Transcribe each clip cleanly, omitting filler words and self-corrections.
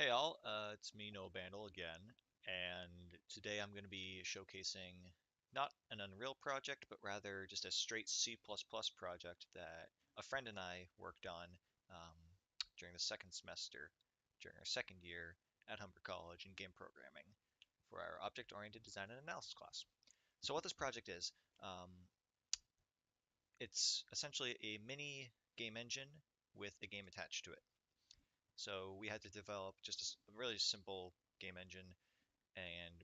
Hey all, it's me, No Bandl again, and today I'm going to be showcasing not an Unreal project, but rather just a straight C++ project that a friend and I worked on um, during the second semester, during our second year at Humber College in game programming for our object-oriented design and analysis class. So what this project is, um, it's essentially a mini game engine with a game attached to it. So we had to develop just a really simple game engine and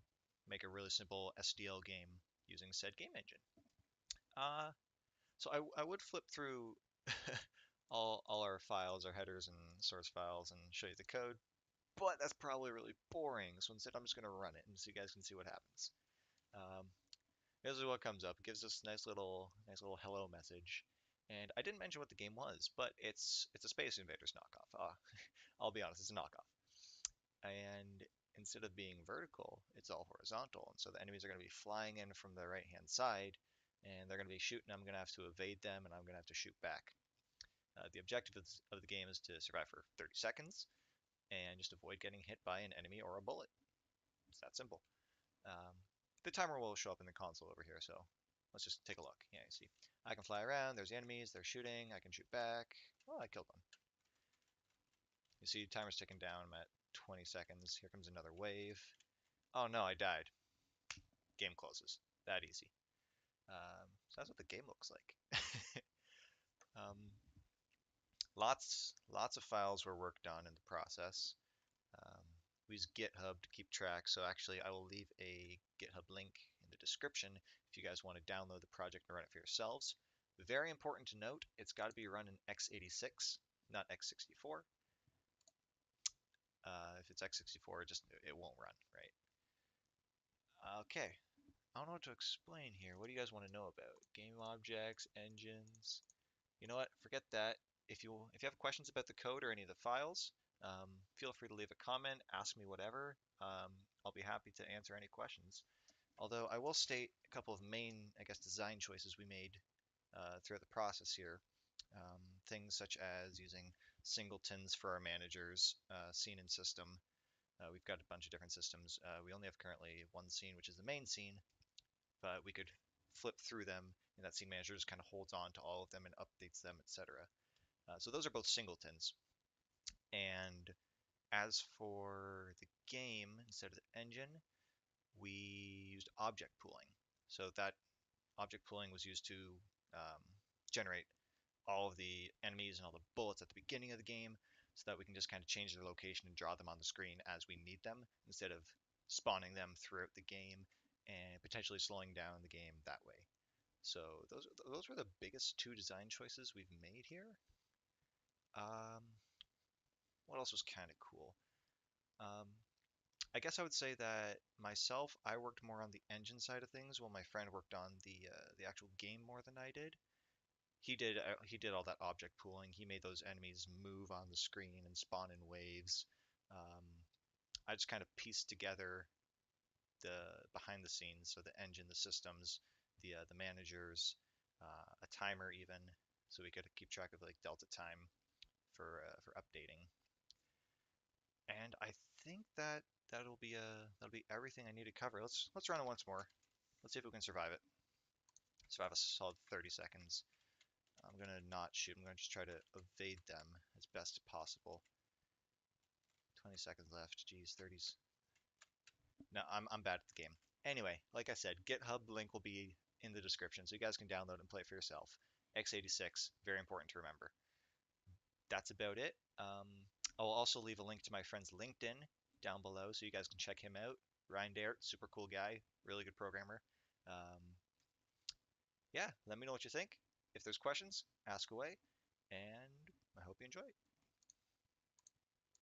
make a really simple SDL game using said game engine. Uh, so I would flip through all our files, our headers and source files, and show you the code, but that's probably really boring. So instead, I'm just going to run it, and so you guys can see what happens. Um, this is what comes up. It gives us a nice little hello message. And I didn't mention what the game was, but it's a Space Invaders knockoff. I'll be honest, it's a knockoff. And instead of being vertical, it's all horizontal. And so the enemies are going to be flying in from the right hand side, and they're going to be shooting. I'm going to have to evade them, and I'm going to have to shoot back. The objective of the game is to survive for 30 seconds and just avoid getting hit by an enemy or a bullet. It's that simple. Um, the timer will show up in the console over here, so let's just take a look. Yeah, you see, I can fly around. There's the enemies. They're shooting. I can shoot back. Oh, I killed one. You see, timer's ticking down. I'm at 20 seconds. Here comes another wave. Oh no, I died. Game closes. That easy. So that's what the game looks like. um, lots of files were worked on in the process. Um, we use GitHub to keep track, so actually I will leave a GitHub link in the description if you guys want to download the project and run it for yourselves. Very important to note, it's got to be run in x86, not x64. If it's x64, it won't run, right? Okay, I don't know what to explain here. What do you guys want to know about? Game objects, engines? You know what? Forget that. If you have questions about the code or any of the files, feel free to leave a comment, ask me whatever. I'll be happy to answer any questions. Although I will state a couple of main, I guess, design choices we made throughout the process here. Things such as using singletons for our managers, scene and system. We've got a bunch of different systems. We only have currently one scene, which is the main scene, but we could flip through them, and that scene manager just kind of holds on to all of them and updates them, etc. So those are both singletons. And as for the game, instead of the engine, we used object pooling. So that object pooling was used to um, generate all of the enemies and all the bullets at the beginning of the game so that we can just kind of change their location and draw them on the screen as we need them instead of spawning them throughout the game and potentially slowing down the game that way. So those were the biggest two design choices we've made here. Um, what else was kind of cool? Um, I guess I would say that myself, I worked more on the engine side of things, while my friend worked on the actual game more than I did. He did all that object pooling. He made those enemies move on the screen and spawn in waves. Um, I just kind of pieced together the behind the scenes, so the engine, the systems, the managers, a timer even, so we could keep track of like delta time for updating. And I think that'll be everything I need to cover. Let's run it once more. Let's see if we can survive it. Survive a solid 30 seconds. I'm gonna not shoot. I'm gonna just try to evade them as best possible. 20 seconds left. Geez, 30s. No, I'm bad at the game. Anyway, like I said, GitHub link will be in the description, so you guys can download and play it for yourself. x86, very important to remember. That's about it. I'll also leave a link to my friend's LinkedIn down below, so you guys can check him out. Ryan Dare, super cool guy, really good programmer. Um, yeah, let me know what you think. If there's questions, ask away, and I hope you enjoy.